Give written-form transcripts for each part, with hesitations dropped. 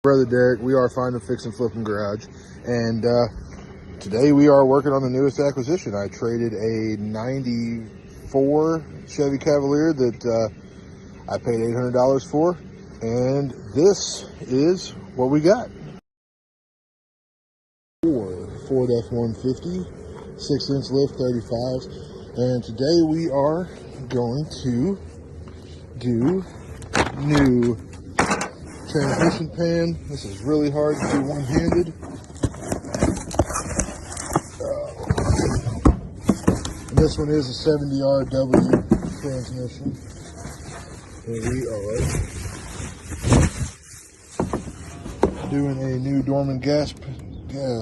Brother Derek, we are Find and Fix and Flipping Garage, and today we are working on the newest acquisition. I traded a 94 Chevy Cavalier that I paid $800 for, and this is what we got. Ford F-150, 6-inch lift 35s, and today we are going to do new transmission pan. This is really hard to do one-handed. This one is a 70RW transmission. And we are doing a new Dorman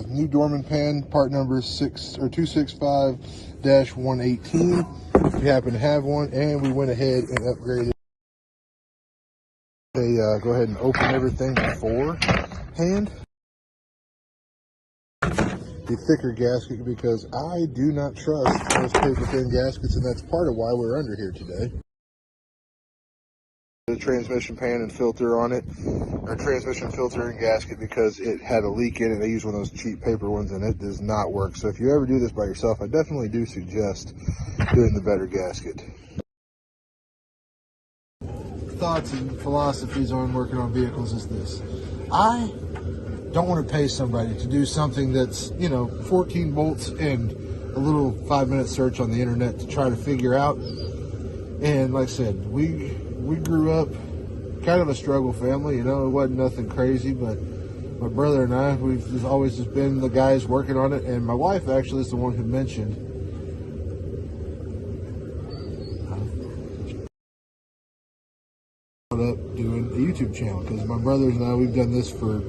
new Dorman pan, part number 265-118. If you happen to have one, and we went ahead and upgraded. They go ahead and open everything beforehand. The thicker gasket, because I do not trust those paper thin gaskets, and that's part of why we're under here today. The transmission pan and filter on it, or transmission filter and gasket, because it had a leak in it. They use one of those cheap paper ones, and it does not work. So if you ever do this by yourself, I definitely do suggest doing the better gasket. Thoughts and philosophies on working on vehicles is this: I don't want to pay somebody to do something that's, 14 bolts and a little 5-minute search on the internet to try to figure out. And like I said, we grew up kind of a struggle family. It wasn't nothing crazy, but my brother and I, we've always just been the guys working on it. And my wife actually is the one who mentioned up doing a YouTube channel, because my brothers and I, we've done this for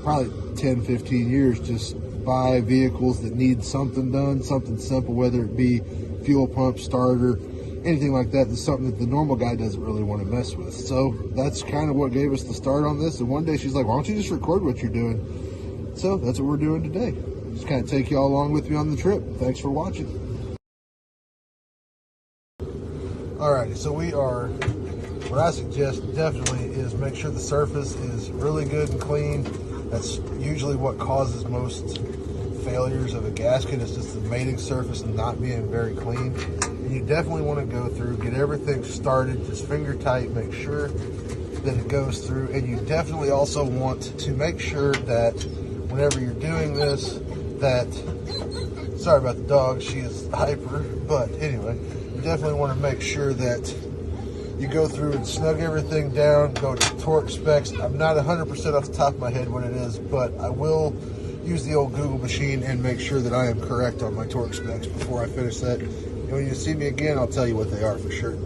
probably 10-15 years. Just buy vehicles that need something done, something simple, whether it be fuel pump, starter, anything like that. That's something that the normal guy doesn't really want to mess with. So that's kind of what gave us the start on this. And one day she's like, why don't you just record what you're doing? So that's what we're doing today. Just kind of take you all along with me on the trip. Thanks for watching. Alrighty, so what I suggest definitely is make sure the surface is really good and clean. That's usually what causes most failures of a gasket, is just the mating surface not being very clean. And you definitely want to go through, get everything started, just finger tight, make sure that it goes through. And you definitely also want to make sure that whenever you're doing this, sorry about the dog, she is hyper, but anyway, you definitely want to make sure that you go through and snug everything down, go to torque specs. I'm not 100% off the top of my head what it is, but I will use the old Google machine and make sure that I am correct on my torque specs before I finish that. And when you see me again, I'll tell you what they are for sure.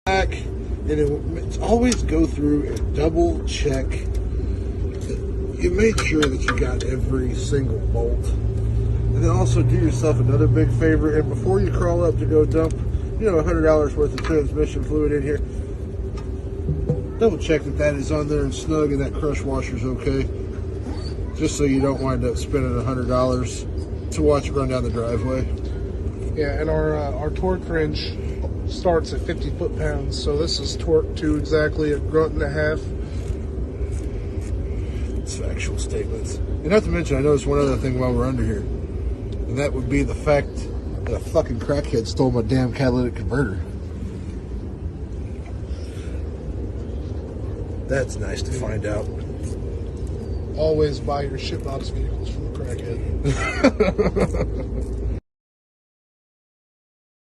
Back, and always go through and double check that you make sure that you got every single bolt. And then also do yourself another big favor, and before you crawl up to go dump $100 worth of transmission fluid in here, double check that is on there and snug and that crush washer's okay, just so you don't wind up spending $100 to watch it run down the driveway. Yeah, and our torque wrench starts at 50 foot-pounds, so this is torqued to exactly a grunt and a half. It's factual statements. And not to mention, I noticed one other thing while we're under here, and that would be the fact that a fucking crackhead stole my damn catalytic converter. That's nice to find out. Always buy your shitbox vehicles from a crackhead.